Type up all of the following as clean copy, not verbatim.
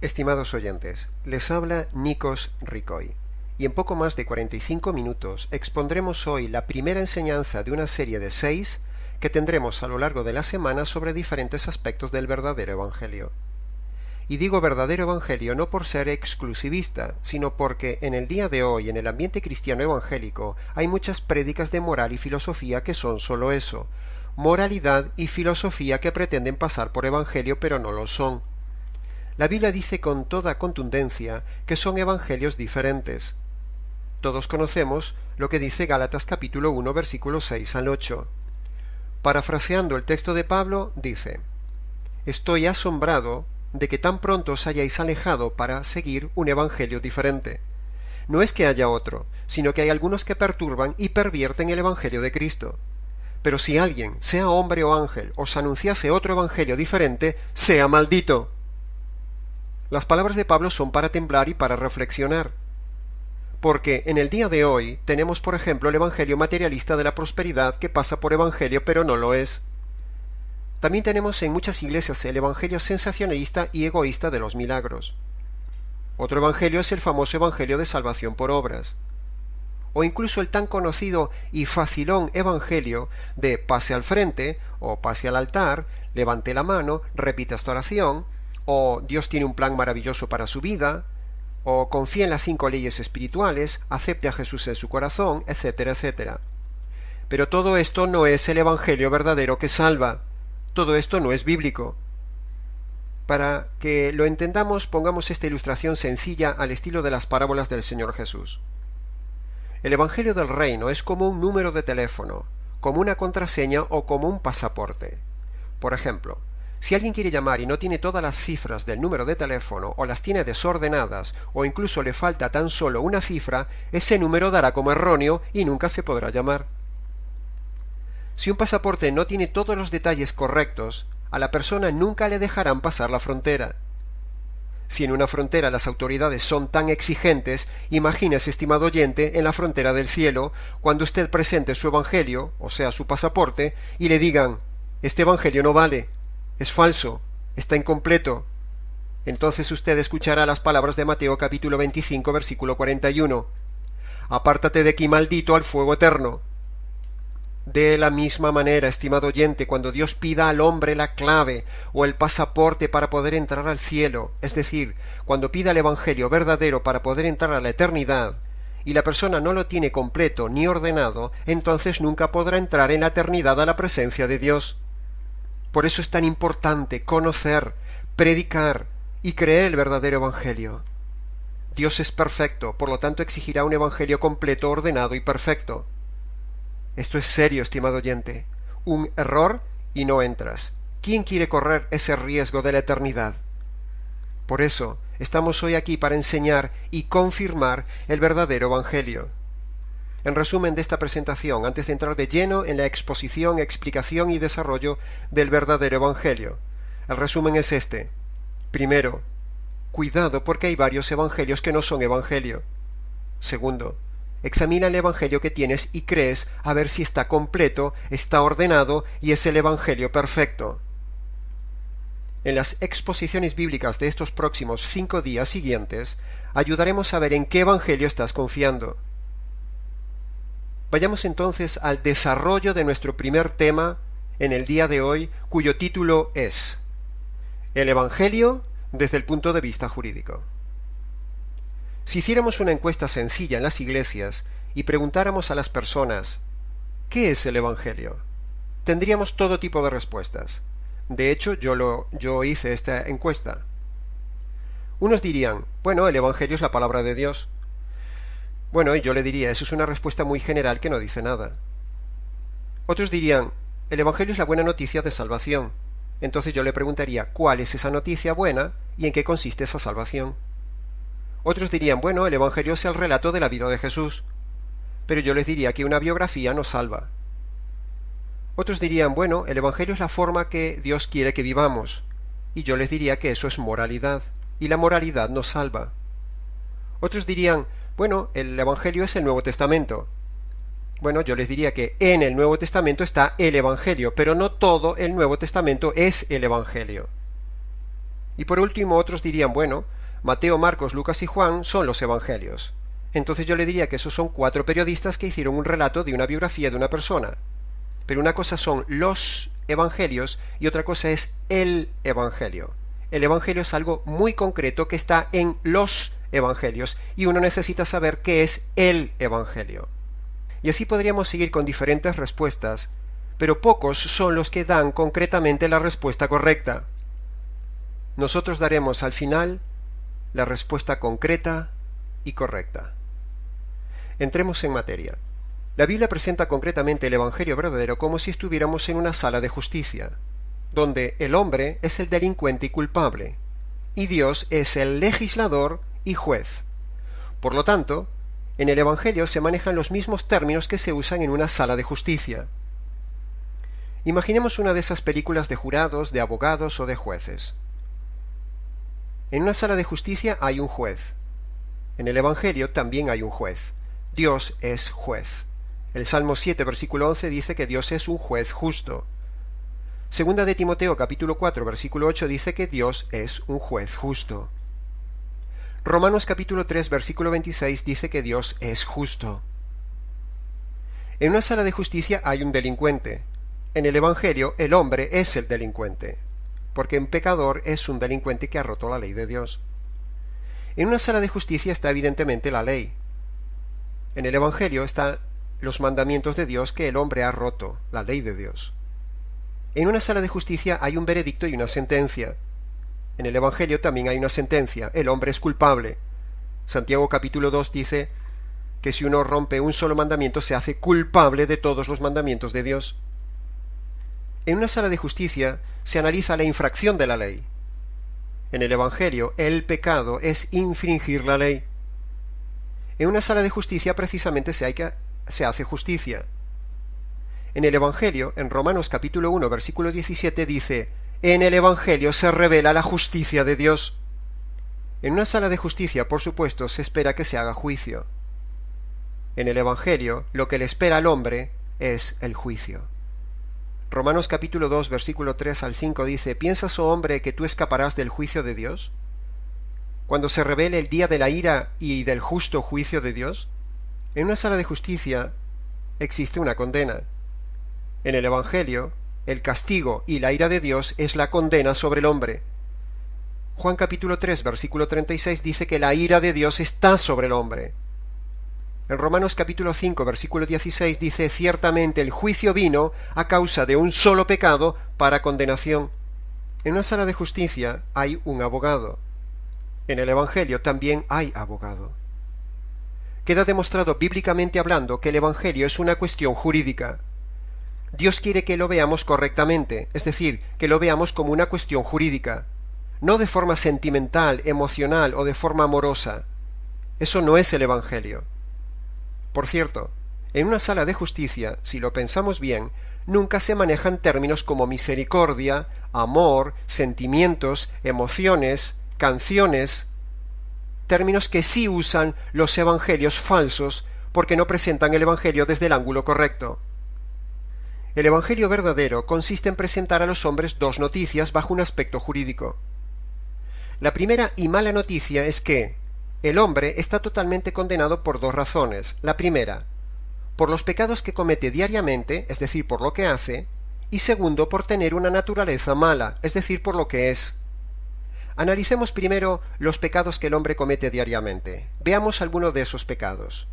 Estimados oyentes, les habla Nikos Ricoy, y en poco más de 45 minutos expondremos hoy la primera enseñanza de una serie de 6 que tendremos a lo largo de la semana sobre diferentes aspectos del verdadero Evangelio. Y digo verdadero Evangelio no por ser exclusivista, sino porque en el día de hoy, en el ambiente cristiano evangélico, hay muchas prédicas de moral y filosofía que son solo eso, moralidad y filosofía que pretenden pasar por Evangelio pero no lo son. La Biblia dice con toda contundencia que son evangelios diferentes. Todos conocemos lo que dice Gálatas capítulo 1 versículos 6 al 8. Parafraseando el texto de Pablo, dice: «Estoy asombrado de que tan pronto os hayáis alejado para seguir un evangelio diferente. No es que haya otro, sino que hay algunos que perturban y pervierten el evangelio de Cristo. Pero si alguien, sea hombre o ángel, os anunciase otro evangelio diferente, sea maldito». Las palabras de Pablo son para temblar y para reflexionar. Porque en el día de hoy tenemos, por ejemplo, el evangelio materialista de la prosperidad que pasa por evangelio pero no lo es. También tenemos en muchas iglesias el evangelio sensacionalista y egoísta de los milagros. Otro evangelio es el famoso evangelio de salvación por obras. O incluso el tan conocido y facilón evangelio de pase al frente, o pase al altar, levante la mano, repita esta oración, o Dios tiene un plan maravilloso para su vida, o confía en las 5 leyes espirituales, acepte a Jesús en su corazón, etcétera, etcétera. Pero todo esto no es el evangelio verdadero que salva. Todo esto no es bíblico. Para que lo entendamos, pongamos esta ilustración sencilla al estilo de las parábolas del Señor Jesús. El evangelio del reino es como un número de teléfono, como una contraseña o como un pasaporte. Por ejemplo, si alguien quiere llamar y no tiene todas las cifras del número de teléfono, o las tiene desordenadas, o incluso le falta tan solo una cifra, ese número dará como erróneo y nunca se podrá llamar. Si un pasaporte no tiene todos los detalles correctos, a la persona nunca le dejarán pasar la frontera. Si en una frontera las autoridades son tan exigentes, imagínese, estimado oyente, en la frontera del cielo, cuando usted presente su evangelio, o sea, su pasaporte, y le digan: «Este evangelio no vale, es falso, está incompleto». Entonces usted escuchará las palabras de Mateo capítulo 25 versículo 41. «Apártate de aquí, maldito, al fuego eterno». De la misma manera, estimado oyente, cuando Dios pida al hombre la clave o el pasaporte para poder entrar al cielo, es decir, cuando pida el evangelio verdadero para poder entrar a la eternidad, y la persona no lo tiene completo ni ordenado, entonces nunca podrá entrar en la eternidad a la presencia de Dios. Por eso es tan importante conocer, predicar y creer el verdadero evangelio. Dios es perfecto, por lo tanto exigirá un evangelio completo, ordenado y perfecto. Esto es serio, estimado oyente. Un error y no entras. ¿Quién quiere correr ese riesgo de la eternidad? Por eso estamos hoy aquí para enseñar y confirmar el verdadero evangelio. En resumen de esta presentación, antes de entrar de lleno en la exposición, explicación y desarrollo del verdadero evangelio, el resumen es este. Primero, cuidado porque hay varios evangelios que no son evangelio. Segundo, examina el evangelio que tienes y crees a ver si está completo, está ordenado y es el evangelio perfecto. En las exposiciones bíblicas de estos próximos 5 días siguientes, ayudaremos a ver en qué evangelio estás confiando. Vayamos entonces al desarrollo de nuestro primer tema en el día de hoy, cuyo título es El Evangelio desde el punto de vista jurídico. Si hiciéramos una encuesta sencilla en las iglesias y preguntáramos a las personas ¿qué es el Evangelio?, tendríamos todo tipo de respuestas. De hecho, yo hice esta encuesta. Unos dirían: bueno, el Evangelio es la palabra de Dios. Bueno, y yo le diría: eso es una respuesta muy general que no dice nada. Otros dirían: el Evangelio es la buena noticia de salvación. Entonces yo le preguntaría: ¿cuál es esa noticia buena y en qué consiste esa salvación? Otros dirían: bueno, el Evangelio es el relato de la vida de Jesús. Pero yo les diría que una biografía no salva. Otros dirían: bueno, el Evangelio es la forma que Dios quiere que vivamos. Y yo les diría que eso es moralidad, y la moralidad no salva. Otros dirían: bueno, el Evangelio es el Nuevo Testamento. Bueno, yo les diría que en el Nuevo Testamento está el Evangelio, pero no todo el Nuevo Testamento es el Evangelio. Y por último otros dirían, bueno, Mateo, Marcos, Lucas y Juan son los evangelios. Entonces yo le diría que esos son 4 periodistas que hicieron un relato de una biografía de una persona. Pero una cosa son los evangelios y otra cosa es el evangelio. El evangelio es algo muy concreto que está en los evangelios y uno necesita saber qué es el evangelio. Y así podríamos seguir con diferentes respuestas, pero pocos son los que dan concretamente la respuesta correcta. Nosotros daremos al final la respuesta concreta y correcta. Entremos en materia. La Biblia presenta concretamente el Evangelio verdadero como si estuviéramos en una sala de justicia, donde el hombre es el delincuente y culpable, y Dios es el legislador y juez. Por lo tanto, en el Evangelio se manejan los mismos términos que se usan en una sala de justicia. Imaginemos una de esas películas de jurados, de abogados o de jueces. En una sala de justicia hay un juez. En el Evangelio también hay un juez. Dios es juez. El Salmo 7, versículo 11 dice que Dios es un juez justo. Segunda de Timoteo, capítulo 4, versículo 8 dice que Dios es un juez justo. Romanos capítulo 3, versículo 26 dice que Dios es justo. En una sala de justicia hay un delincuente. En el Evangelio el hombre es el delincuente, porque un pecador es un delincuente que ha roto la ley de Dios. En una sala de justicia está evidentemente la ley. En el Evangelio están los mandamientos de Dios que el hombre ha roto, la ley de Dios. En una sala de justicia hay un veredicto y una sentencia. En el Evangelio también hay una sentencia, el hombre es culpable. Santiago capítulo 2 dice que si uno rompe un solo mandamiento se hace culpable de todos los mandamientos de Dios. En una sala de justicia se analiza la infracción de la ley. En el Evangelio, el pecado es infringir la ley. En una sala de justicia precisamente se hace justicia. En el Evangelio, en Romanos capítulo 1, versículo 17 dice, en el Evangelio se revela la justicia de Dios. En una sala de justicia, por supuesto, se espera que se haga juicio. En el Evangelio, lo que le espera al hombre es el juicio. Romanos capítulo 2, versículo 3 al 5 dice, ¿piensas, oh hombre, que tú escaparás del juicio de Dios? Cuando se revele el día de la ira y del justo juicio de Dios. En una sala de justicia existe una condena. En el Evangelio, el castigo y la ira de Dios es la condena sobre el hombre. Juan capítulo 3, versículo 36 dice que la ira de Dios está sobre el hombre. En Romanos capítulo 5, versículo 16 dice, ciertamente el juicio vino a causa de un solo pecado para condenación. En una sala de justicia hay un abogado. En el Evangelio también hay abogado. Queda demostrado bíblicamente hablando que el Evangelio es una cuestión jurídica. Dios quiere que lo veamos correctamente, es decir, que lo veamos como una cuestión jurídica, no de forma sentimental, emocional o de forma amorosa. Eso no es el Evangelio. Por cierto, en una sala de justicia, si lo pensamos bien, nunca se manejan términos como misericordia, amor, sentimientos, emociones, canciones, términos que sí usan los evangelios falsos porque no presentan el Evangelio desde el ángulo correcto. El Evangelio verdadero consiste en presentar a los hombres dos noticias bajo un aspecto jurídico. La primera y mala noticia es que el hombre está totalmente condenado por dos razones. La primera, por los pecados que comete diariamente, es decir, por lo que hace, y segundo, por tener una naturaleza mala, es decir, por lo que es. Analicemos primero los pecados que el hombre comete diariamente. Veamos algunos de esos pecados.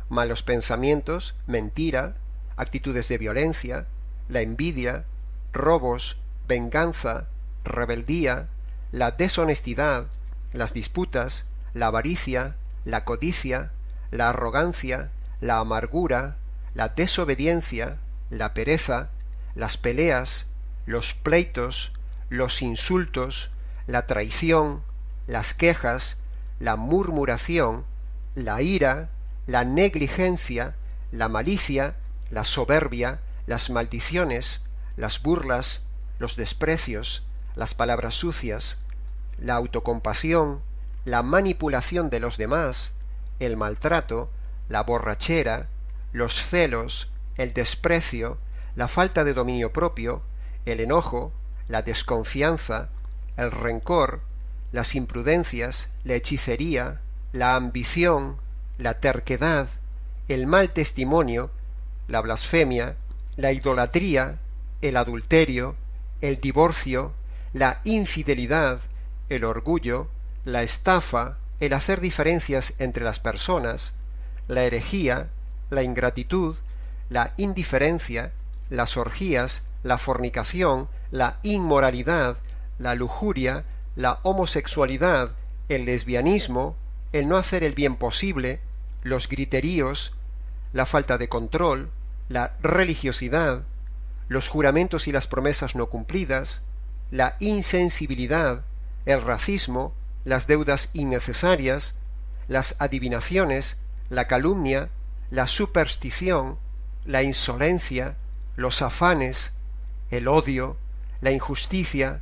Malos pensamientos, mentira, actitudes de violencia, la envidia, robos, venganza, rebeldía, la deshonestidad, las disputas, la avaricia, la codicia, la arrogancia, la amargura, la desobediencia, la pereza, las peleas, los pleitos, los insultos, la traición, las quejas, la murmuración, la ira, la negligencia, la malicia, la soberbia, las maldiciones, las burlas, los desprecios, las palabras sucias, la autocompasión, la manipulación de los demás, el maltrato, la borrachera, los celos, el desprecio, la falta de dominio propio, el enojo, la desconfianza, el rencor, las imprudencias, la hechicería, la ambición, la terquedad, el mal testimonio, la blasfemia, la idolatría, el adulterio, el divorcio, la infidelidad, el orgullo, la estafa, el hacer diferencias entre las personas, la herejía, la ingratitud, la indiferencia, las orgías, la fornicación, la inmoralidad, la lujuria, la homosexualidad, el lesbianismo, el no hacer el bien posible, los griteríos, la falta de control, la religiosidad, los juramentos y las promesas no cumplidas, la insensibilidad, el racismo, las deudas innecesarias, las adivinaciones, la calumnia, la superstición, la insolencia, los afanes, el odio, la injusticia,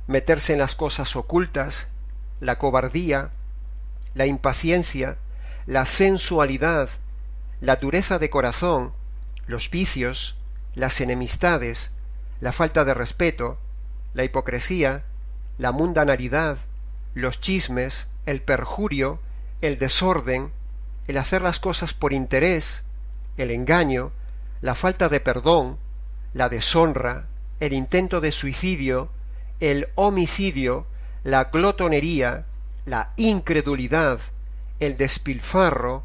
meterse en las cosas ocultas, la cobardía, la impaciencia, la sensualidad, la dureza de corazón, los vicios, las enemistades, la falta de respeto, la hipocresía, la mundanalidad, los chismes, el perjurio, el desorden, el hacer las cosas por interés, el engaño, la falta de perdón, la deshonra, el intento de suicidio, el homicidio, la glotonería, la incredulidad, el despilfarro,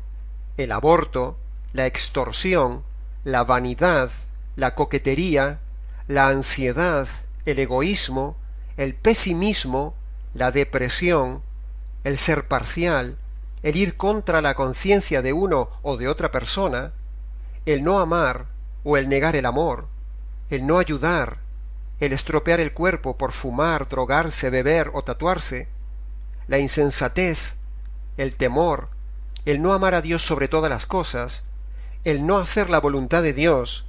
el aborto, la extorsión, la vanidad, la coquetería, la ansiedad, el egoísmo, el pesimismo, la depresión, el ser parcial, el ir contra la conciencia de uno o de otra persona, el no amar o el negar el amor, el no ayudar, el estropear el cuerpo por fumar, drogarse, beber o tatuarse, la insensatez, el temor, el no amar a Dios sobre todas las cosas, el no hacer la voluntad de Dios.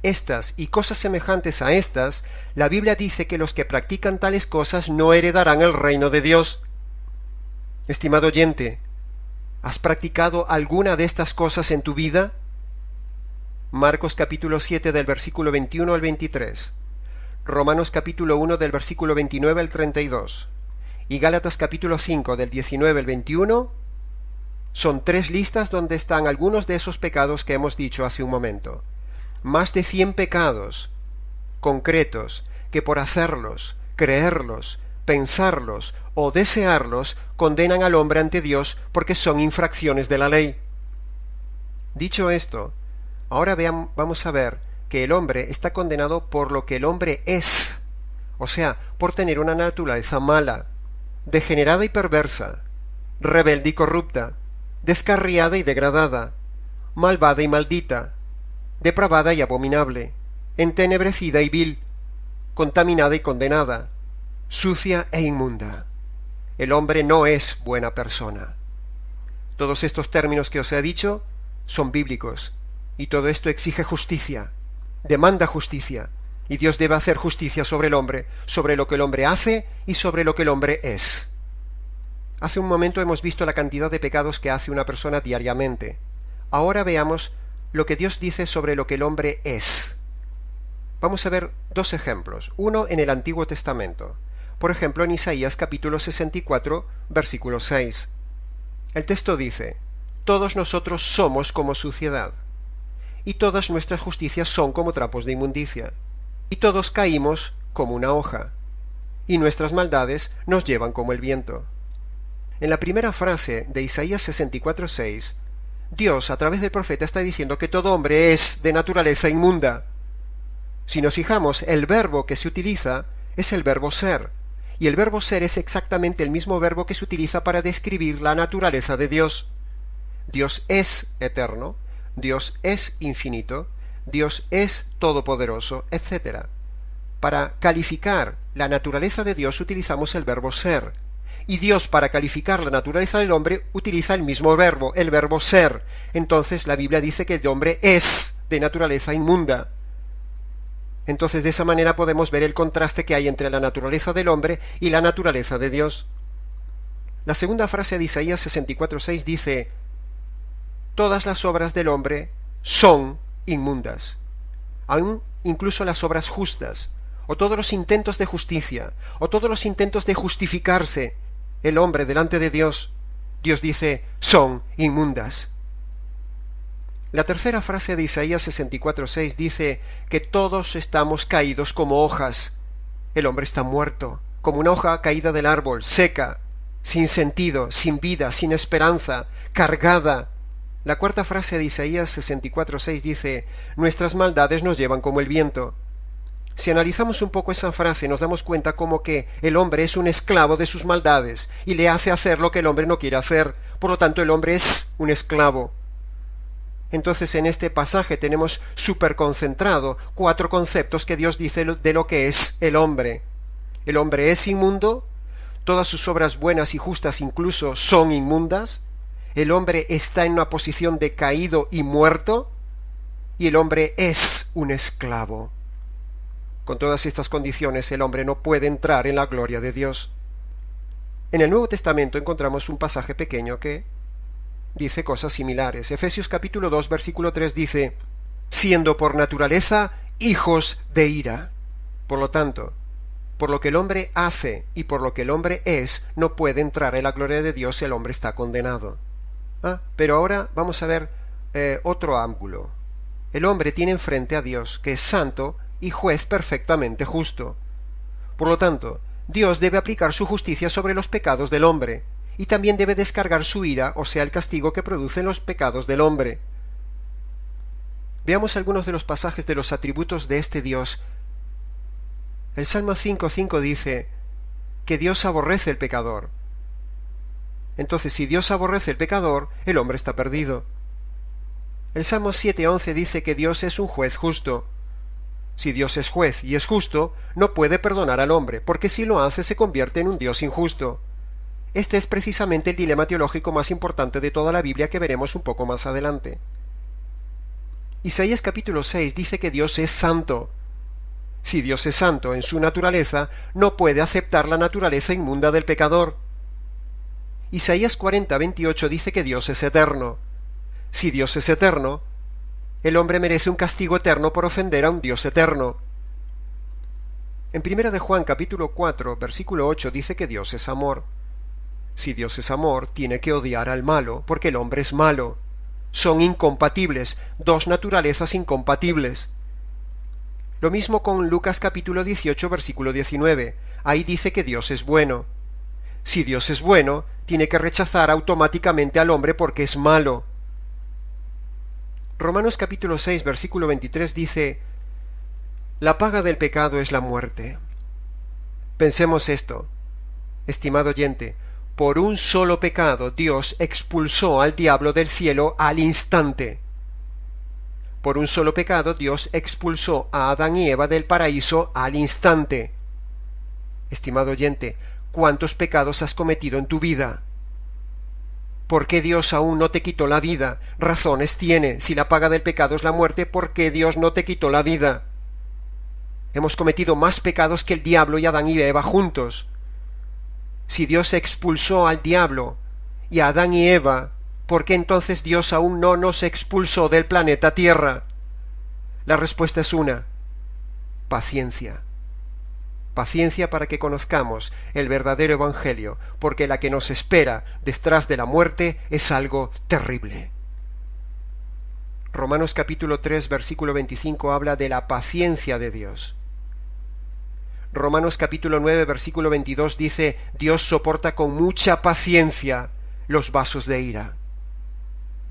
Estas y cosas semejantes a estas, la Biblia dice que los que practican tales cosas no heredarán el reino de Dios. Estimado oyente, ¿has practicado alguna de estas cosas en tu vida? Marcos capítulo 7 del versículo 21 al 23, Romanos capítulo 1 del versículo 29 al 32 y Gálatas capítulo 5 del 19 al 21, son tres listas donde están algunos de esos pecados que hemos dicho hace un momento. Más de 100 pecados concretos que por hacerlos, creerlos, pensarlos o desearlos condenan al hombre ante Dios porque son infracciones de la ley. Dicho esto, ahora vamos a ver que el hombre está condenado por lo que el hombre es, o sea, por tener una naturaleza mala, degenerada y perversa, rebelde y corrupta, descarriada y degradada, malvada y maldita, depravada y abominable, entenebrecida y vil, contaminada y condenada, sucia e inmunda. El hombre no es buena persona. Todos estos términos que os he dicho son bíblicos, y todo esto exige justicia, demanda justicia, y Dios debe hacer justicia sobre el hombre, sobre lo que el hombre hace y sobre lo que el hombre es. Hace un momento hemos visto la cantidad de pecados que hace una persona diariamente. Ahora veamos lo que Dios dice sobre lo que el hombre es. Vamos a ver dos ejemplos, uno en el Antiguo Testamento. Por ejemplo, en Isaías capítulo 64, versículo 6. El texto dice: todos nosotros somos como suciedad, y todas nuestras justicias son como trapos de inmundicia, y todos caímos como una hoja, y nuestras maldades nos llevan como el viento. En la primera frase de Isaías 64, 6, Dios a través del profeta está diciendo que todo hombre es de naturaleza inmunda. Si nos fijamos, el verbo que se utiliza es el verbo ser, y el verbo ser es exactamente el mismo verbo que se utiliza para describir la naturaleza de Dios. Dios es eterno, Dios es infinito, Dios es todopoderoso, etc. Para calificar la naturaleza de Dios utilizamos el verbo ser, y Dios para calificar la naturaleza del hombre utiliza el mismo verbo, el verbo ser. Entonces la Biblia dice que el hombre es de naturaleza inmunda. Entonces de esa manera podemos ver el contraste que hay entre la naturaleza del hombre y la naturaleza de Dios. La segunda frase de Isaías 64:6 dice: todas las obras del hombre son inmundas, aun incluso las obras justas, o todos los intentos de justicia, o todos los intentos de justificarse el hombre delante de Dios, Dios dice, son inmundas. La tercera frase de Isaías 64:6 dice que todos estamos caídos como hojas. El hombre está muerto, como una hoja caída del árbol, seca, sin sentido, sin vida, sin esperanza, cargada. La cuarta frase de Isaías 64:6 dice, nuestras maldades nos llevan como el viento. Si analizamos un poco esa frase, nos damos cuenta como que el hombre es un esclavo de sus maldades y le hace hacer lo que el hombre no quiere hacer. Por lo tanto, el hombre es un esclavo. Entonces, en este pasaje tenemos superconcentrado 4 conceptos que Dios dice de lo que es el hombre. El hombre es inmundo, todas sus obras buenas y justas incluso son inmundas, el hombre está en una posición de caído y muerto, y el hombre es un esclavo. Con todas estas condiciones, el hombre no puede entrar en la gloria de Dios. En el Nuevo Testamento encontramos un pasaje pequeño que dice cosas similares. Efesios capítulo 2, versículo 3 dice, siendo por naturaleza hijos de ira. Por lo tanto, por lo que el hombre hace y por lo que el hombre es, no puede entrar en la gloria de Dios, el hombre está condenado. Pero ahora vamos a ver otro ángulo. El hombre tiene enfrente a Dios, que es santo y juez perfectamente justo. Por lo tanto, Dios debe aplicar su justicia sobre los pecados del hombre, y también debe descargar su ira, o sea, el castigo que producen los pecados del hombre. Veamos algunos de los pasajes de los atributos de este Dios. El Salmo 5:5 dice que Dios aborrece el pecador. Entonces, si Dios aborrece el pecador, el hombre está perdido. El Salmo 7:11 dice que Dios es un juez justo. Si Dios es juez y es justo, no puede perdonar al hombre, porque si lo hace se convierte en un Dios injusto. Este es precisamente el dilema teológico más importante de toda la Biblia que veremos un poco más adelante. Isaías capítulo 6 dice que Dios es santo. Si Dios es santo en su naturaleza, no puede aceptar la naturaleza inmunda del pecador. Isaías 40:28 dice que Dios es eterno. Si Dios es eterno, el hombre merece un castigo eterno por ofender a un Dios eterno. En 1 de Juan capítulo 4, versículo 8 dice que Dios es amor. Si Dios es amor, tiene que odiar al malo, porque el hombre es malo. Son incompatibles, dos naturalezas incompatibles. Lo mismo con Lucas capítulo 18, versículo 19. Ahí dice que Dios es bueno. Si Dios es bueno, tiene que rechazar automáticamente al hombre porque es malo. Romanos capítulo 6, versículo 23 dice, la paga del pecado es la muerte. Pensemos esto, estimado oyente, por un solo pecado Dios expulsó al diablo del cielo al instante. Por un solo pecado Dios expulsó a Adán y Eva del paraíso al instante. Estimado oyente, ¿cuántos pecados has cometido en tu vida? ¿Por qué Dios aún no te quitó la vida? Razones tiene. Si la paga del pecado es la muerte, ¿por qué Dios no te quitó la vida? Hemos cometido más pecados que el diablo y Adán y Eva juntos. Si Dios expulsó al diablo y a Adán y Eva, ¿por qué entonces Dios aún no nos expulsó del planeta Tierra? La respuesta es una: paciencia. Paciencia para que conozcamos el verdadero Evangelio, porque la que nos espera detrás de la muerte es algo terrible. Romanos capítulo 3, versículo 25 habla de la paciencia de Dios. Romanos capítulo 9, versículo 22 dice, Dios soporta con mucha paciencia los vasos de ira.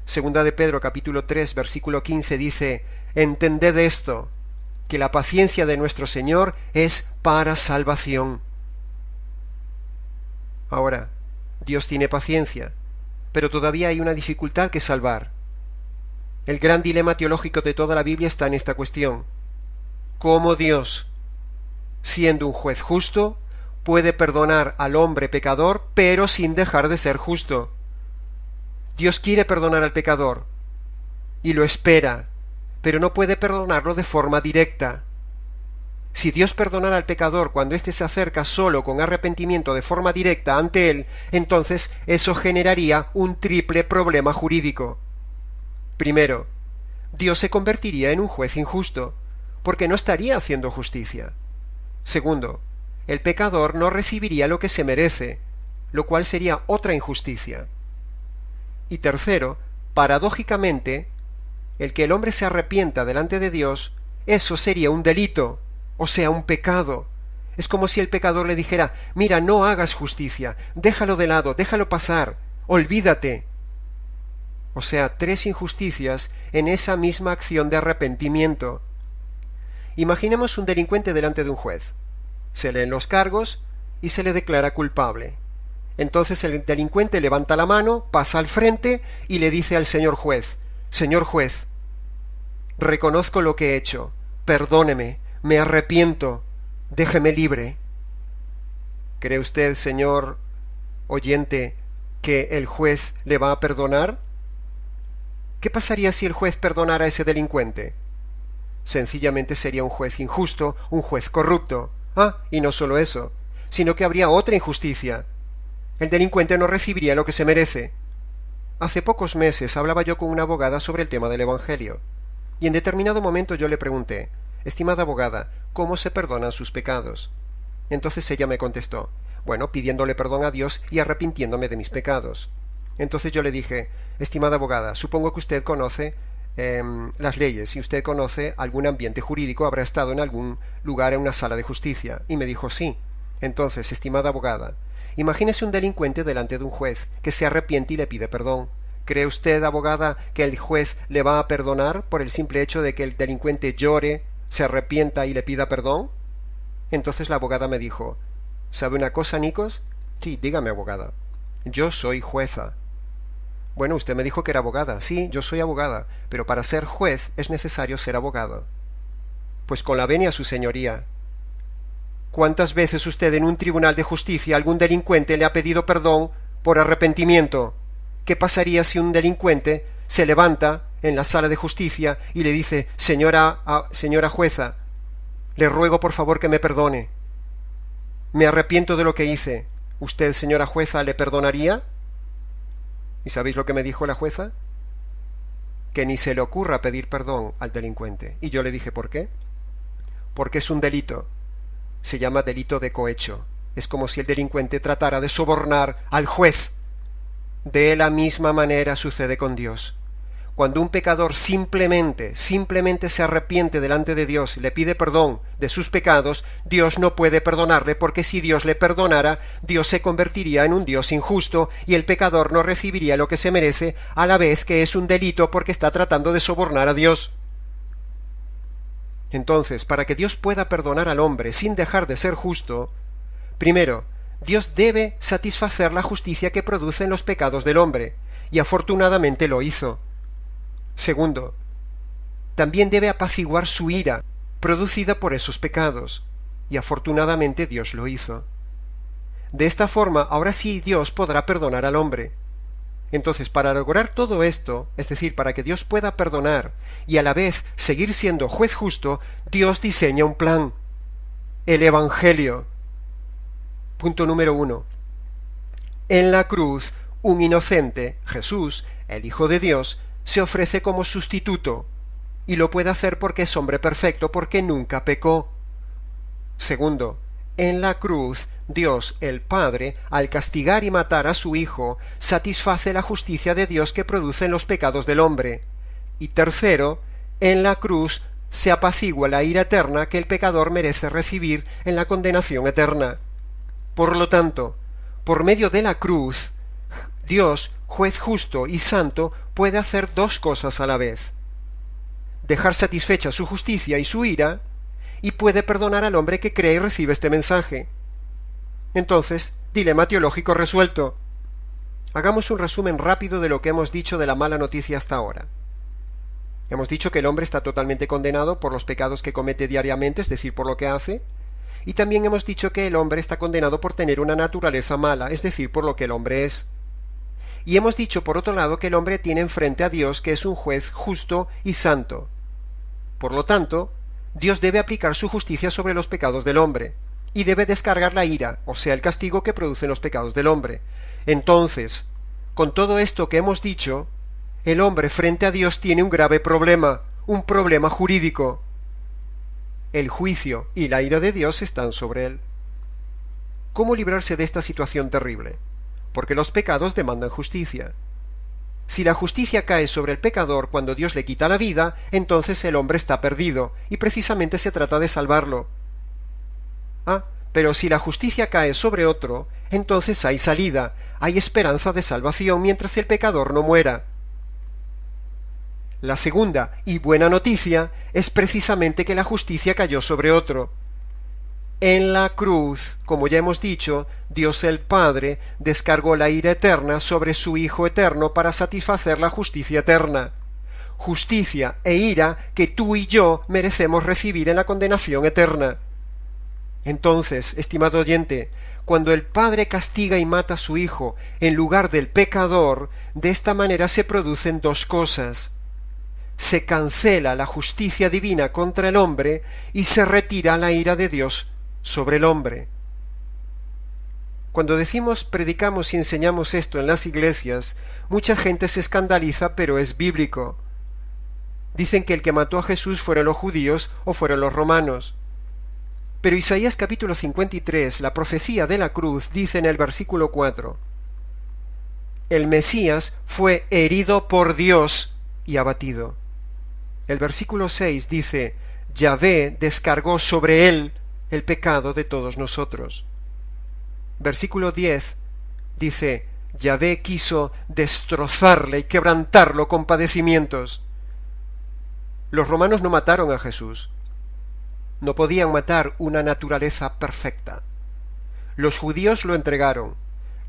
Segunda de Pedro capítulo 3, versículo 15 dice, entended esto, que la paciencia de nuestro Señor es para salvación. Ahora, Dios tiene paciencia, pero todavía hay una dificultad que salvar. El gran dilema teológico de toda la Biblia está en esta cuestión. ¿Cómo Dios, siendo un juez justo, puede perdonar al hombre pecador, pero sin dejar de ser justo? Dios quiere perdonar al pecador, y lo espera, pero no puede perdonarlo de forma directa. Si Dios perdonara al pecador cuando éste se acerca solo con arrepentimiento de forma directa ante él, entonces eso generaría un triple problema jurídico. Primero, Dios se convertiría en un juez injusto, porque no estaría haciendo justicia. Segundo, el pecador no recibiría lo que se merece, lo cual sería otra injusticia. Y tercero, paradójicamente, el que el hombre se arrepienta delante de Dios, eso sería un delito, o sea, un pecado. Es como si el pecador le dijera, mira, no hagas justicia, déjalo de lado, déjalo pasar, olvídate. O sea, tres injusticias en esa misma acción de arrepentimiento. Imaginemos un delincuente delante de un juez. Se leen los cargos y se le declara culpable. Entonces el delincuente levanta la mano, pasa al frente y le dice al señor juez, señor juez, reconozco lo que he hecho, perdóneme, me arrepiento, déjeme libre. ¿Cree usted, señor oyente, que el juez le va a perdonar? ¿Qué pasaría si el juez perdonara a ese delincuente? Sencillamente sería un juez injusto, un juez corrupto. Y no solo eso, sino que habría otra injusticia. El delincuente no recibiría lo que se merece. Hace pocos meses hablaba yo con una abogada sobre el tema del Evangelio, y en determinado momento yo le pregunté, estimada abogada, ¿cómo se perdonan sus pecados? Entonces ella me contestó, bueno, pidiéndole perdón a Dios y arrepintiéndome de mis pecados. Entonces yo le dije, estimada abogada, supongo que usted conoce las leyes y usted conoce algún ambiente jurídico, habrá estado en algún lugar en una sala de justicia. Y me dijo, sí. Entonces, estimada abogada, imagínese un delincuente delante de un juez que se arrepiente y le pide perdón. ¿Cree usted, abogada, que el juez le va a perdonar por el simple hecho de que el delincuente llore, se arrepienta y le pida perdón? Entonces la abogada me dijo, ¿sabe una cosa, Nikos? Sí, dígame, abogada. Yo soy jueza. Bueno, usted me dijo que era abogada. Sí, yo soy abogada, pero para ser juez es necesario ser abogado. Pues con la venia, su señoría. ¿Cuántas veces usted en un tribunal de justicia a algún delincuente le ha pedido perdón por arrepentimiento? ¿Qué pasaría si un delincuente se levanta en la sala de justicia y le dice, señora jueza, le ruego por favor que me perdone. Me arrepiento de lo que hice. ¿Usted, señora jueza, le perdonaría? ¿Y sabéis lo que me dijo la jueza? Que ni se le ocurra pedir perdón al delincuente. Y yo le dije, ¿por qué? Porque es un delito. Se llama delito de cohecho. Es como si el delincuente tratara de sobornar al juez. De la misma manera sucede con Dios. Cuando un pecador simplemente se arrepiente delante de Dios y le pide perdón de sus pecados, Dios no puede perdonarle, porque si Dios le perdonara, Dios se convertiría en un Dios injusto y el pecador no recibiría lo que se merece, a la vez que es un delito porque está tratando de sobornar a Dios. Entonces, para que Dios pueda perdonar al hombre sin dejar de ser justo, primero, Dios debe satisfacer la justicia que producen los pecados del hombre, y afortunadamente lo hizo. Segundo, también debe apaciguar su ira, producida por esos pecados, y afortunadamente Dios lo hizo. De esta forma, ahora sí Dios podrá perdonar al hombre. Entonces, para lograr todo esto, es decir, para que Dios pueda perdonar y a la vez seguir siendo juez justo, Dios diseña un plan, el Evangelio. Punto número 1. En la cruz, un inocente, Jesús, el Hijo de Dios, se ofrece como sustituto, y lo puede hacer porque es hombre perfecto, porque nunca pecó. Segundo, en la cruz, Dios el Padre, al castigar y matar a su Hijo, satisface la justicia de Dios que producen los pecados del hombre. Y tercero, en la cruz se apacigua la ira eterna que el pecador merece recibir en la condenación eterna. Por lo tanto, por medio de la cruz, Dios, juez justo y santo, puede hacer dos cosas a la vez: dejar satisfecha su justicia y su ira, y puede perdonar al hombre que cree y recibe este mensaje. Entonces, dilema teológico resuelto. Hagamos un resumen rápido de lo que hemos dicho de la mala noticia hasta ahora. Hemos dicho que el hombre está totalmente condenado por los pecados que comete diariamente, es decir, por lo que hace, y también hemos dicho que el hombre está condenado por tener una naturaleza mala, es decir, por lo que el hombre es. Y hemos dicho, por otro lado, que el hombre tiene enfrente a Dios, que es un juez justo y santo. Por lo tanto, Dios debe aplicar su justicia sobre los pecados del hombre, y debe descargar la ira, o sea, el castigo que producen los pecados del hombre. Entonces, con todo esto que hemos dicho, el hombre frente a Dios tiene un grave problema, un problema jurídico. el juicio y la ira de Dios están sobre él. ¿Cómo librarse de esta situación terrible? Porque los pecados demandan justicia. Si la justicia cae sobre el pecador cuando Dios le quita la vida, entonces el hombre está perdido, y precisamente se trata de salvarlo. Pero si la justicia cae sobre otro, entonces hay salida, hay esperanza de salvación mientras el pecador no muera. La segunda y buena noticia es precisamente que la justicia cayó sobre otro. En la cruz, como ya hemos dicho, Dios el Padre descargó la ira eterna sobre su Hijo eterno para satisfacer la justicia eterna. Justicia e ira que tú y yo merecemos recibir en la condenación eterna. Entonces, estimado oyente, cuando el Padre castiga y mata a su Hijo en lugar del pecador, de esta manera se producen dos cosas. Se cancela la justicia divina contra el hombre y se retira la ira de Dios sobre el hombre. Cuando decimos, predicamos y enseñamos esto en las iglesias, mucha gente se escandaliza, pero es bíblico. Dicen que el que mató a Jesús fueron los judíos o fueron los romanos. Pero Isaías capítulo 53, la profecía de la cruz, dice en el versículo 4: el Mesías fue herido por Dios y abatido. El versículo 6 dice: Yahvé descargó sobre él el pecado de todos nosotros. Versículo 10 dice: Yahvé quiso destrozarle y quebrantarlo con padecimientos. Los romanos no mataron a Jesús. No podían matar una naturaleza perfecta. Los judíos lo entregaron,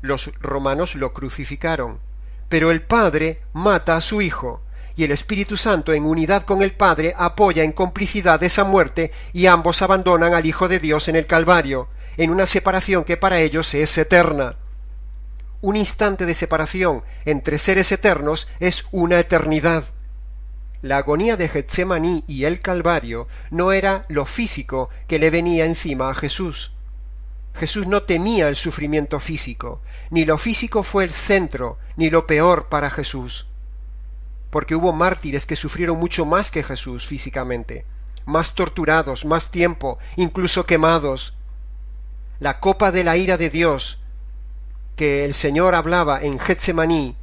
los romanos lo crucificaron, pero el Padre mata a su Hijo, y el Espíritu Santo, en unidad con el Padre, apoya en complicidad esa muerte, y ambos abandonan al Hijo de Dios en el Calvario, en una separación que para ellos es eterna. Un instante de separación entre seres eternos es una eternidad. La agonía de Getsemaní y el Calvario no era lo físico que le venía encima a Jesús. Jesús no temía el sufrimiento físico, ni lo físico fue el centro, ni lo peor para Jesús. Porque hubo mártires que sufrieron mucho más que Jesús físicamente, más torturados, más tiempo, incluso quemados. La copa de la ira de Dios, que el Señor hablaba en Getsemaní,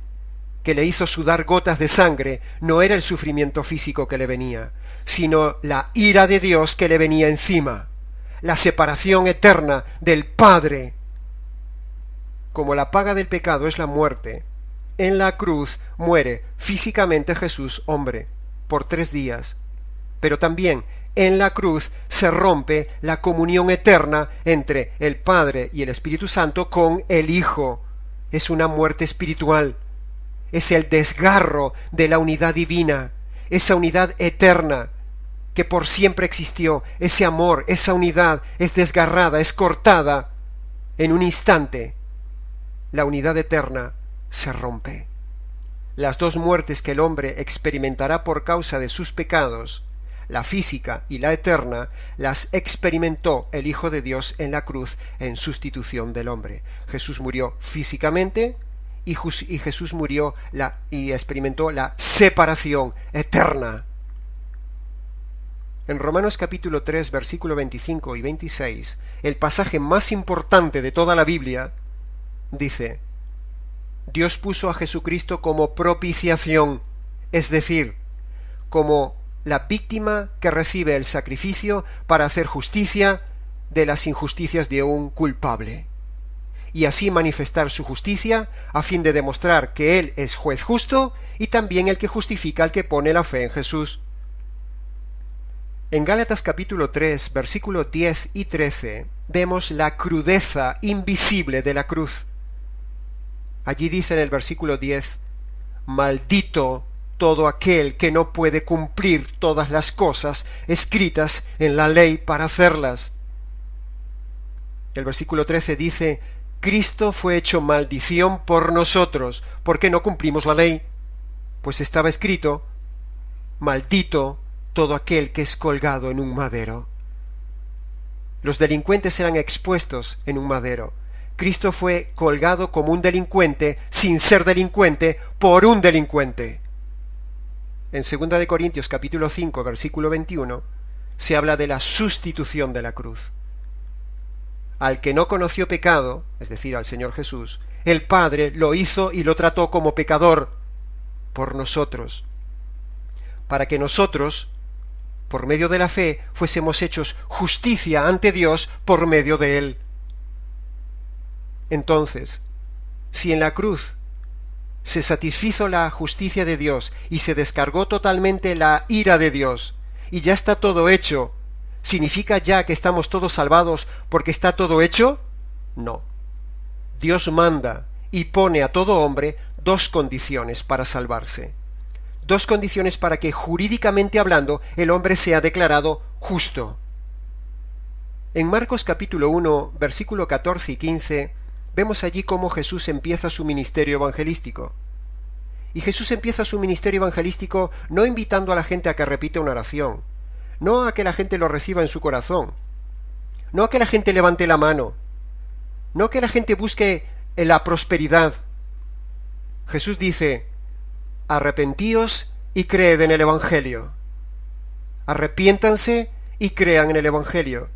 que le hizo sudar gotas de sangre, no era el sufrimiento físico que le venía, sino la ira de Dios que le venía encima, la separación eterna del Padre. Como la paga del pecado es la muerte, en la cruz muere físicamente Jesús hombre, por 3 días, pero también en la cruz se rompe la comunión eterna entre el Padre y el Espíritu Santo con el Hijo. Es una muerte espiritual. Es el desgarro de la unidad divina, esa unidad eterna que por siempre existió. Ese amor, esa unidad es desgarrada, es cortada en un instante. La unidad eterna se rompe. Las dos muertes que el hombre experimentará por causa de sus pecados, la física y la eterna, las experimentó el Hijo de Dios en la cruz en sustitución del hombre. Jesús murió físicamente, y Jesús murió y experimentó la separación eterna. En Romanos capítulo 3, versículo 25 y 26, el pasaje más importante de toda la Biblia, dice: Dios puso a Jesucristo como propiciación, es decir, como la víctima que recibe el sacrificio para hacer justicia de las injusticias de un culpable, y así manifestar su justicia a fin de demostrar que Él es juez justo y también el que justifica al que pone la fe en Jesús. En Gálatas capítulo 3, versículos 10 y 13, vemos la crudeza invisible de la cruz. Allí dice en el versículo 10: maldito todo aquel que no puede cumplir todas las cosas escritas en la ley para hacerlas. El versículo 13 dice: Cristo fue hecho maldición por nosotros, porque no cumplimos la ley, pues estaba escrito: maldito todo aquel que es colgado en un madero. Los delincuentes eran expuestos en un madero. Cristo fue colgado como un delincuente, sin ser delincuente, por un delincuente. En 2 de Corintios capítulo 5, versículo 21, se habla de la sustitución de la cruz. Al que no conoció pecado, es decir, al Señor Jesús, el Padre lo hizo y lo trató como pecador por nosotros, para que nosotros, por medio de la fe, fuésemos hechos justicia ante Dios por medio de Él. Entonces, si en la cruz se satisfizo la justicia de Dios y se descargó totalmente la ira de Dios, y ya está todo hecho, ¿significa ya que estamos todos salvados porque está todo hecho? No. Dios manda y pone a todo hombre dos condiciones para salvarse. Dos condiciones para que, jurídicamente hablando, el hombre sea declarado justo. En Marcos capítulo 1, versículo 14 y 15, vemos allí cómo Jesús empieza su ministerio evangelístico. Y Jesús empieza su ministerio evangelístico no invitando a la gente a que repita una oración, no a que la gente lo reciba en su corazón, no a que la gente levante la mano, no a que la gente busque la prosperidad. Jesús dice: arrepentíos y creed en el Evangelio. Arrepiéntanse y crean en el Evangelio.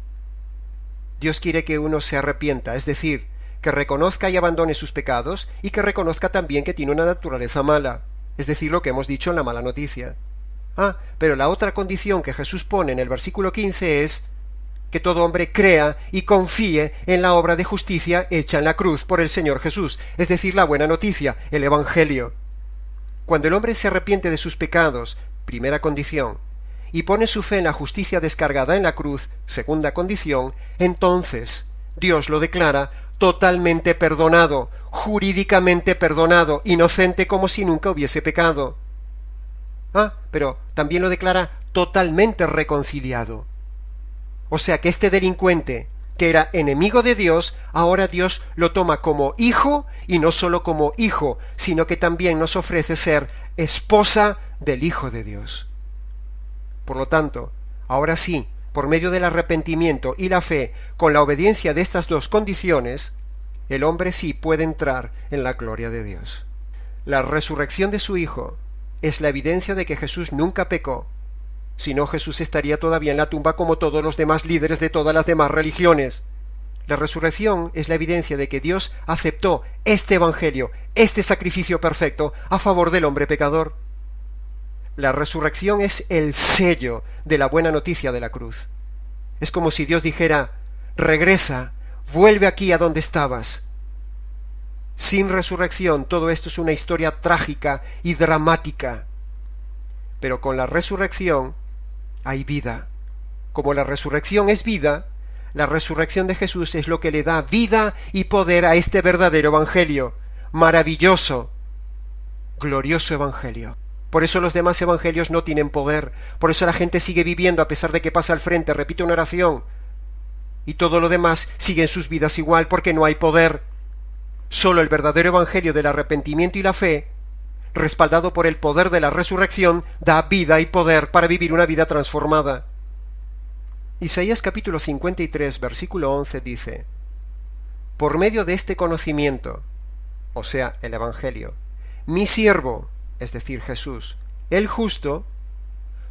Dios quiere que uno se arrepienta, es decir, que reconozca y abandone sus pecados y que reconozca también que tiene una naturaleza mala, es decir, lo que hemos dicho en la mala noticia. Pero la otra condición que Jesús pone en el versículo 15 es que todo hombre crea y confíe en la obra de justicia hecha en la cruz por el Señor Jesús, es decir, la buena noticia, el Evangelio. Cuando el hombre se arrepiente de sus pecados, primera condición, y pone su fe en la justicia descargada en la cruz, segunda condición, entonces Dios lo declara totalmente perdonado, jurídicamente perdonado, inocente como si nunca hubiese pecado. Pero también lo declara totalmente reconciliado. O sea que este delincuente, que era enemigo de Dios, ahora Dios lo toma como hijo, y no solo como hijo, sino que también nos ofrece ser esposa del Hijo de Dios. Por lo tanto, ahora sí, por medio del arrepentimiento y la fe, con la obediencia de estas dos condiciones, el hombre sí puede entrar en la gloria de Dios. La resurrección de su Hijo es la evidencia de que Jesús nunca pecó. Si no, Jesús estaría todavía en la tumba como todos los demás líderes de todas las demás religiones. La resurrección es la evidencia de que Dios aceptó este evangelio, este sacrificio perfecto a favor del hombre pecador. La resurrección es el sello de la buena noticia de la cruz. Es como si Dios dijera: regresa, vuelve aquí a donde estabas. Sin resurrección todo esto es una historia trágica y dramática. Pero con la resurrección hay vida. Como la resurrección es vida, la resurrección de Jesús es lo que le da vida y poder a este verdadero evangelio, maravilloso, glorioso evangelio. Por eso los demás evangelios no tienen poder, por eso la gente sigue viviendo a pesar de que pasa al frente, repite una oración, y todo lo demás sigue en sus vidas igual porque no hay poder. Solo el verdadero evangelio del arrepentimiento y la fe, respaldado por el poder de la resurrección, da vida y poder para vivir una vida transformada. Isaías capítulo 53, versículo 11 dice: por medio de este conocimiento, o sea, el evangelio, mi siervo, es decir, Jesús, el justo,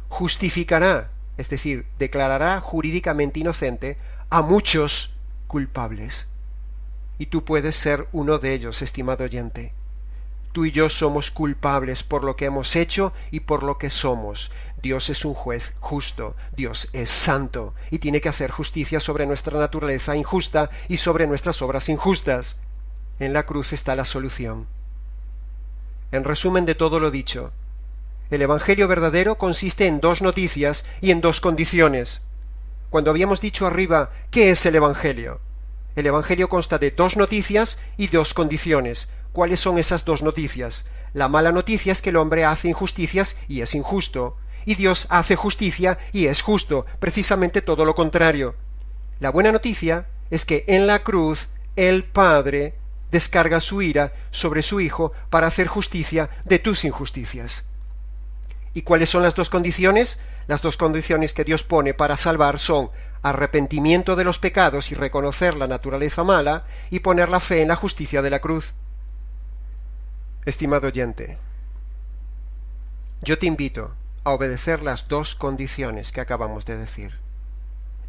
justificará, es decir, declarará jurídicamente inocente a muchos culpables. Y tú puedes ser uno de ellos, estimado oyente. Tú y yo somos culpables por lo que hemos hecho y por lo que somos. Dios es un juez justo, Dios es santo y tiene que hacer justicia sobre nuestra naturaleza injusta y sobre nuestras obras injustas. En la cruz está la solución. En resumen de todo lo dicho, el evangelio verdadero consiste en dos noticias y en dos condiciones. Cuando habíamos dicho arriba, ¿qué es el evangelio? El evangelio consta de dos noticias y dos condiciones. ¿Cuáles son esas dos noticias? La mala noticia es que el hombre hace injusticias y es injusto, y Dios hace justicia y es justo, precisamente todo lo contrario. La buena noticia es que en la cruz el Padre descarga su ira sobre su Hijo para hacer justicia de tus injusticias. ¿Y cuáles son las dos condiciones? Las dos condiciones que Dios pone para salvar son arrepentimiento de los pecados y reconocer la naturaleza mala, y poner la fe en la justicia de la cruz. Estimado oyente, yo te invito a obedecer las dos condiciones que acabamos de decir.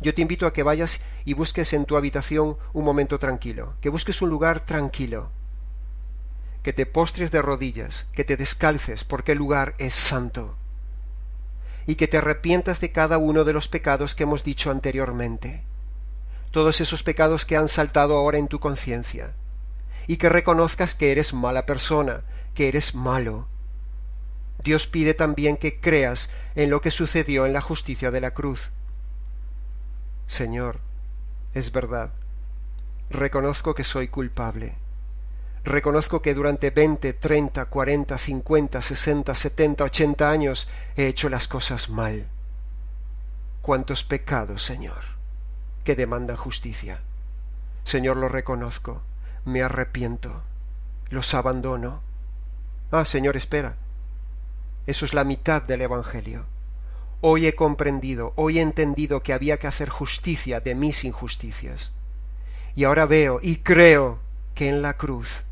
Yo te invito a que vayas y busques en tu habitación un momento tranquilo, que busques un lugar tranquilo, que te postres de rodillas, que te descalces porque el lugar es santo, y que te arrepientas de cada uno de los pecados que hemos dicho anteriormente, todos esos pecados que han saltado ahora en tu conciencia, y que reconozcas que eres mala persona, que eres malo. Dios pide también que creas en lo que sucedió en la justicia de la cruz. Señor, es verdad, reconozco que soy culpable. Reconozco que durante 20, 30, 40, 50, 60, 70, 80 años he hecho las cosas mal. ¿Cuántos pecados, Señor, que demandan justicia? Señor, lo reconozco, me arrepiento, los abandono. Señor, espera. Eso es la mitad del Evangelio. Hoy he comprendido, hoy he entendido que había que hacer justicia de mis injusticias. Y ahora veo y creo que en la cruz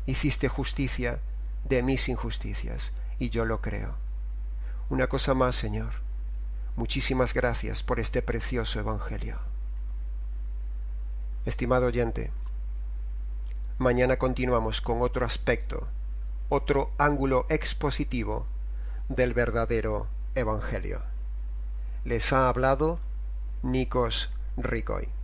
hiciste justicia de mis injusticias, y yo lo creo. Una cosa más, Señor. Muchísimas gracias por este precioso Evangelio. Estimado oyente, mañana continuamos con otro aspecto, otro ángulo expositivo del verdadero Evangelio. Les ha hablado Nikos Ricoy.